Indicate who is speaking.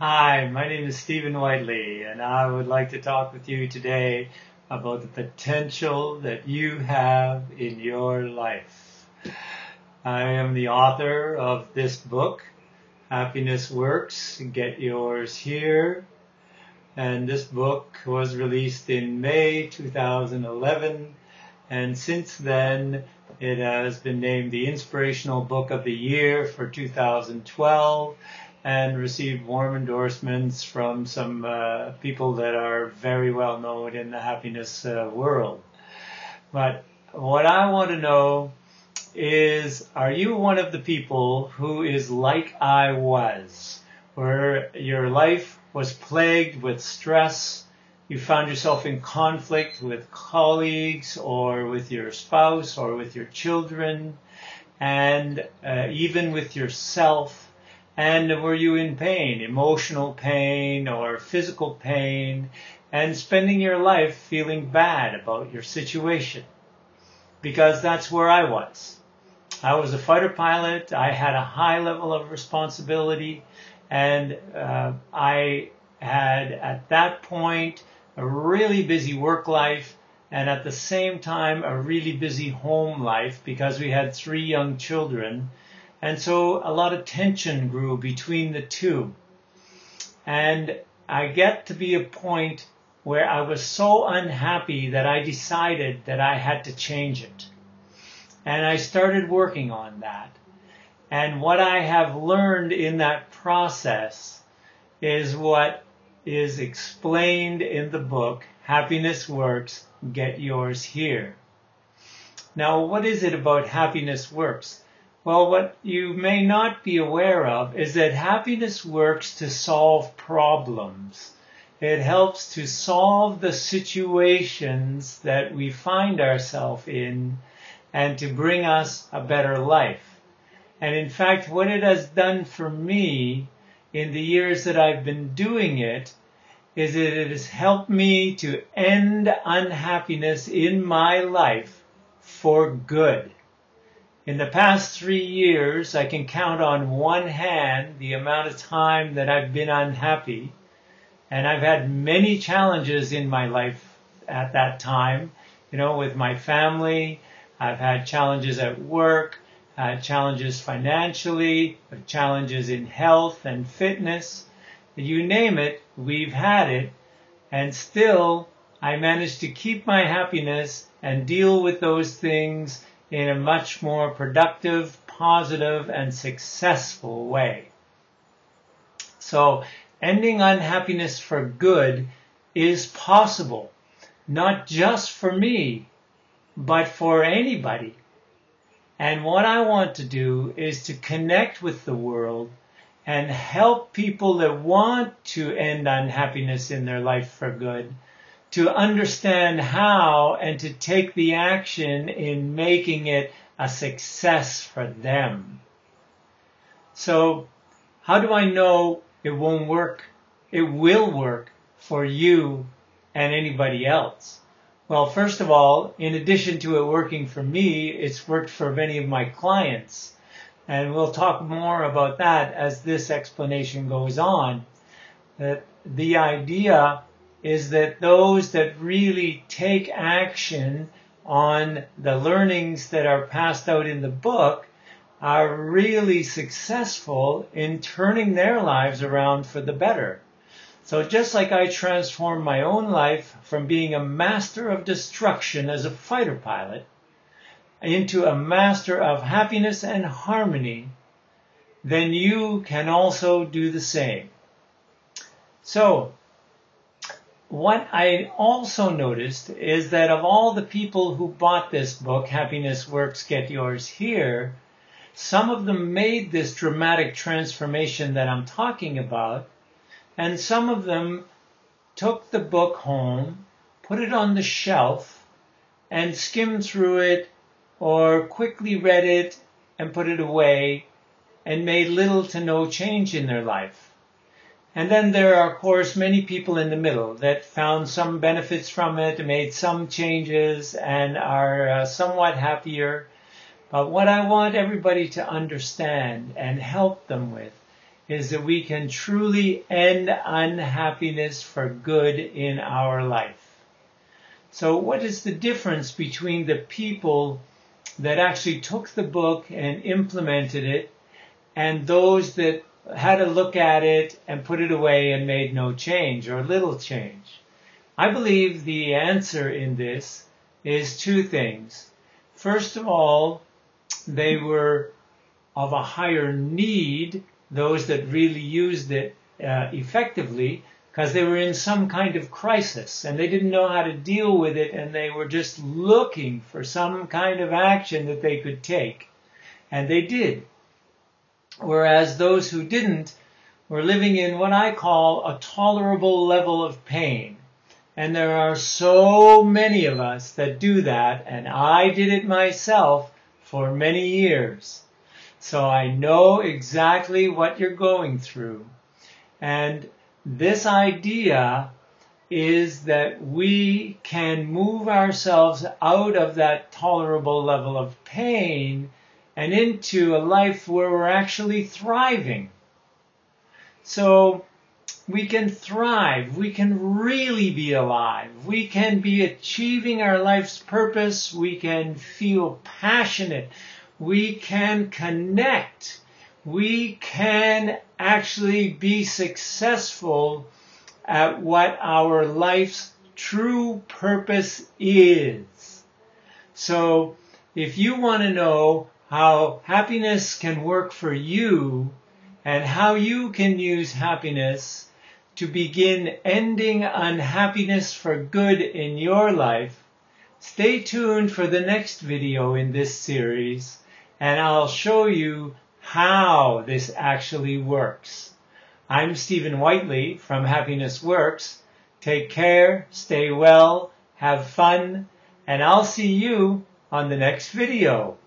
Speaker 1: Hi, my name is Stephen Whiteley, and I would like to talk with you today about the potential that you have in your life. I am the author of this book, Happiness Works, Get Yours Here. And this book was released in May 2011, and since then it has been named the Inspirational Book of the Year for 2012 and received warm endorsements from some people that are very well known in the happiness world. But what I want to know is, are you one of the people who is like I was, where your life was plagued with stress, you found yourself in conflict with colleagues or with your spouse or with your children, and even with yourself? And were you in pain, emotional pain or physical pain, and spending your life feeling bad about your situation? Because that's where I was. I was a fighter pilot. I had a high level of responsibility, and I had at that point a really busy work life, and at the same time a really busy home life because we had 3 young children. And so a lot of tension grew between the two. And I get to be a point where I was so unhappy that I decided that I had to change it. And I started working on that. And what I have learned in that process is what is explained in the book, Happiness Works, Get Yours Here. Now, what is it about Happiness Works? Well, what you may not be aware of is that happiness works to solve problems. It helps to solve the situations that we find ourselves in and to bring us a better life. And in fact, what it has done for me in the years that I've been doing it is that it has helped me to end unhappiness in my life for good. In the past 3 years, I can count on one hand the amount of time that I've been unhappy. And I've had many challenges in my life at that time, with my family. I've had challenges at work, challenges financially, challenges in health and fitness. You name it, we've had it. And still, I managed to keep my happiness and deal with those things in a much more productive, positive, and successful way. So, ending unhappiness for good is possible, not just for me, but for anybody. And what I want to do is to connect with the world and help people that want to end unhappiness in their life for good to understand how and to take the action in making it a success for them. So, how do I know it won't work? It will work for you and anybody else. Well, first of all, in addition to it working for me, it's worked for many of my clients. And we'll talk more about that as this explanation goes on. That the idea is that those that really take action on the learnings that are passed out in the book are really successful in turning their lives around for the better. So just like I transformed my own life from being a master of destruction as a fighter pilot into a master of happiness and harmony, then you can also do the same. So, what I also noticed is that of all the people who bought this book, Happiness Works, Get Yours Here, some of them made this dramatic transformation that I'm talking about, and some of them took the book home, put it on the shelf, and skimmed through it, or quickly read it and put it away, and made little to no change in their life. And then there are, of course, many people in the middle that found some benefits from it, made some changes, and are somewhat happier. But what I want everybody to understand and help them with is that we can truly end unhappiness for good in our life. So what is the difference between the people that actually took the book and implemented it and those that had a look at it and put it away and made no change or little change? I believe the answer in this is two things. First of all, they were of a higher need, those that really used it effectively, because they were in some kind of crisis and they didn't know how to deal with it, and they were just looking for some kind of action that they could take. And they did. Whereas those who didn't were living in what I call a tolerable level of pain. And there are so many of us that do that, and I did it myself for many years. So I know exactly what you're going through. And this idea is that we can move ourselves out of that tolerable level of pain and into a life where we're actually thriving. So we can thrive, we can really be alive, we can be achieving our life's purpose, we can feel passionate, we can connect, we can actually be successful at what our life's true purpose is. So if you want to know how happiness can work for you and how you can use happiness to begin ending unhappiness for good in your life, stay tuned for the next video in this series, and I'll show you how this actually works. I'm Stephen Whiteley from Happiness Works. Take care, stay well, have fun, and I'll see you on the next video.